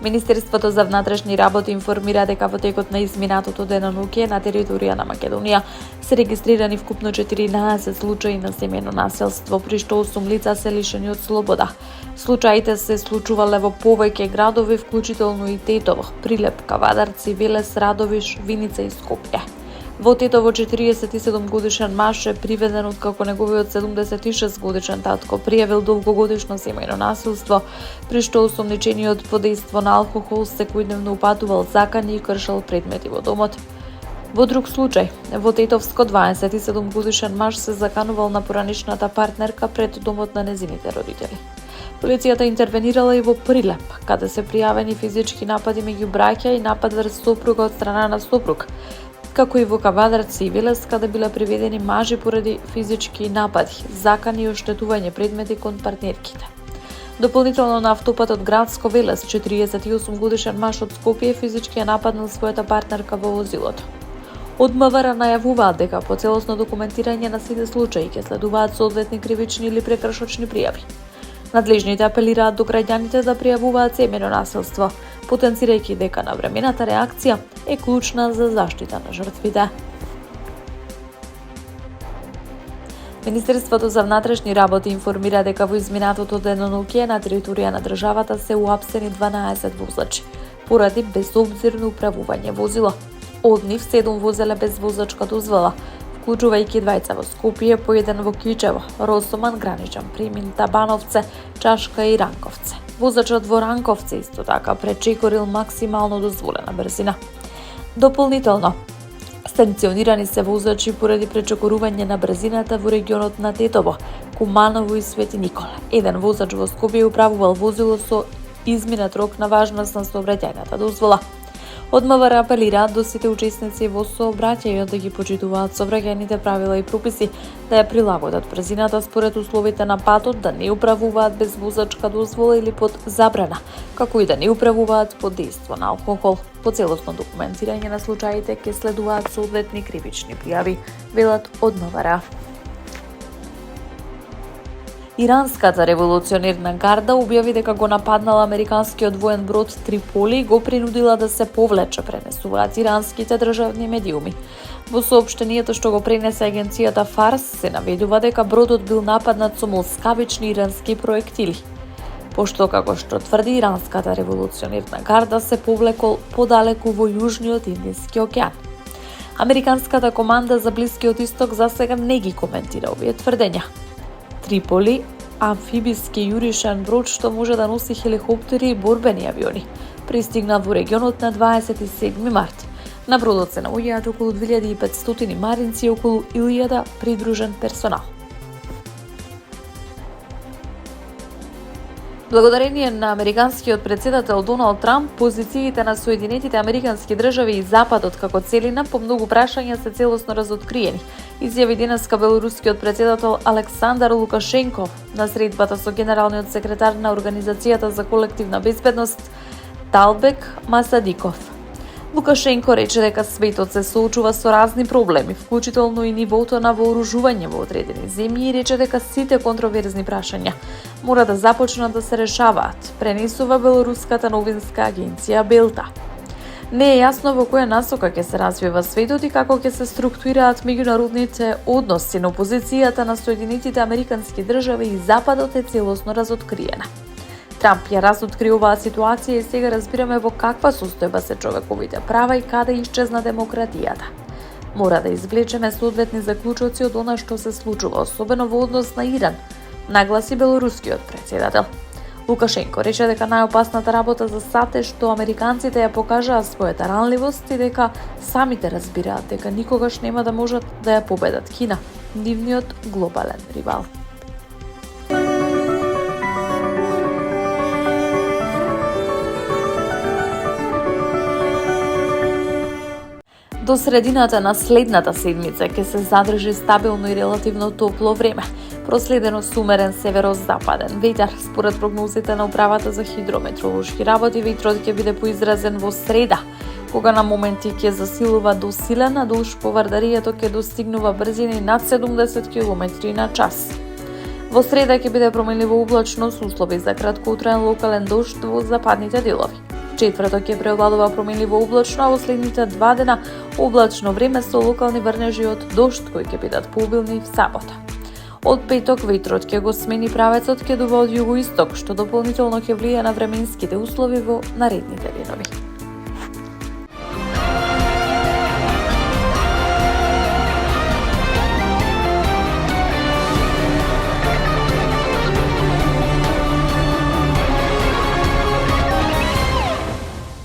Министерството за внатрешни работи информира дека во текот на изминатото деноноќе на територија на Македонија се регистрирани вкупно 14 случаи на семејно насилство, при што 8 лица се лишени од слобода. Случаите се случувале во повеќе градови, вклучително и Тетово, Прилеп, Кавадарци, Велес, Радовиш, Виница и Скопје. Во Тетово 47 годишен маж е приведен откако неговиот 76 годишен татко пријавил долгогодишно семејно насилство, при што осомничениот под дејство на алкохол секојдневно упатувал закани и кршел предмети во домот. Во друг случај, во Тетовско 27 годишен маж се заканувал на поранишната партнерка пред домот на незините родители. Полицијата интервенирала и во Прилеп, каде се пријавени физички напади меѓу браќа и напад врз сопруга од страна на сопруг, како и во Кавадарци и Велес, каде биле приведени мажи поради физички напади, закани и оштетување предмети кон партнерките. Дополнително на автопатот градско Велес, 48 годишен маж од Скопје физички ја нападнал својата партнерка во возилото. Од МВР најавуваат дека по целосно документирање на сите случаи ќе следуваат соодветни кривични или прекршочни пријави. Надлежните апелираат до граѓаните да пријавуваат семејно насилство, потенцирајќи дека навремената реакција е клучна за заштита на жртвите. Министерството за внатрешни работи информира дека во изминатото деноноќе на територија на државата се уапсени 12 возачи поради безобзирно управување возило. Од нив 7 возеле без возачка дозвола, вклучувајќи 2 во Скопје, по 1 во Кичево, Росоман, Граничан Премин, Табановце, Чашка и Ранковце. Возачот во Ранковце исто така пречекорил максимално дозволена брзина. Дополнително, санкционирани се возачи поради пречекорување на брзината во регионот на Тетово, Куманово и Свети Никола. Еден возач во Скопје управувал возило со изминат рок на важност на сообраќајната дозвола. Од МВР апелираат до сите учесници во сообраќајот да ги почитуваат сообраќајните правила и прописи, да ја прилагодат брзината според условите на патот, да не управуваат без возачка дозвола или под забрана, како и да не управуваат под дејство на алкохол. По целосно документирање на случаите ќе следуваат соодветни кривични пријави, велат од МВР. Иранската револуционерна гарда објави дека го нападнала американскиот воен брод Триполи и го принудила да се повлече, пренесуваат иранските државни медиуми. Во соопштението што го пренесе агенцијата Фарс се наведува дека бродот бил нападнат со молскавични ирански проектили. Пошто, како што тврди иранската револуционерна гарда, се повлекол подалеку во Јужниот Индиски океан. Американската команда за Блискиот исток засега не ги коментира овие тврдења. Триполи, амфибиски јуришен брод што може да носи хеликоптери и борбени авиони, пристигна во регионот на 27 март. На бродот се наоѓаат околу 2500 маринци и околу 1000 придружен персонал. Благодарение на американскиот претседател Доналд Трамп, позициите на Соединетите Американски држави и Западот како целина по многу прашања се целосно разоткриени, изјави денеска белорускиот претседател Александар Лукашенко на средбата со генералниот секретар на Организацијата за колективна безбедност Талбек Масадиков. Лукашенко рече дека светот се соочува со разни проблеми, вклучително и нивото на вооружување во одредени земји, и рече дека сите контроверзни прашања мора да започнат да се решаваат, пренесува белоруската новинска агенција Белта. Не е јасно во која насока ќе се развива светот и како ќе се структурираат меѓународните односи, но позицијата на Соединетите Американски држави и Западот е целосно разоткриена. Трамп ја разоткри оваа ситуација и сега разбираме во каква состојба се човековите права и каде исчезна демократијата. Мора да извлечеме соодветни заклучоци од она што се случува, особено во однос на Иран, нагласи белорускиот претседател. Лукашенко рече дека најопасната работа за САД е што американците ја покажаа својата ранливост и дека самите разбираат дека никогаш нема да можат да ја победат Кина, нивниот глобален ривал. До средината на следната седмица ќе се задржи стабилно и релативно топло време, проследено со умерен северозападен ветар. Според прогнозите на Управата за хидрометролошки работи, ветрот ќе биде поизразен во среда, кога на моменти ќе засилува до силен, а дуж поврдарието ќе достигнува брзини над 70 км на час. Во среда ќе биде променливо облачно со услови за краткотраен локален дожд во западните делови. четврток ќе преовладува променливо облачно, а во следните 2 дена облачно време со локални врнежи од дожд кои ќе бидат пообилни в сабота. Од петок ветрот ќе го смени правецот, ќе дува од југоисток, што дополнително ќе влијае на временските услови во наредните денови.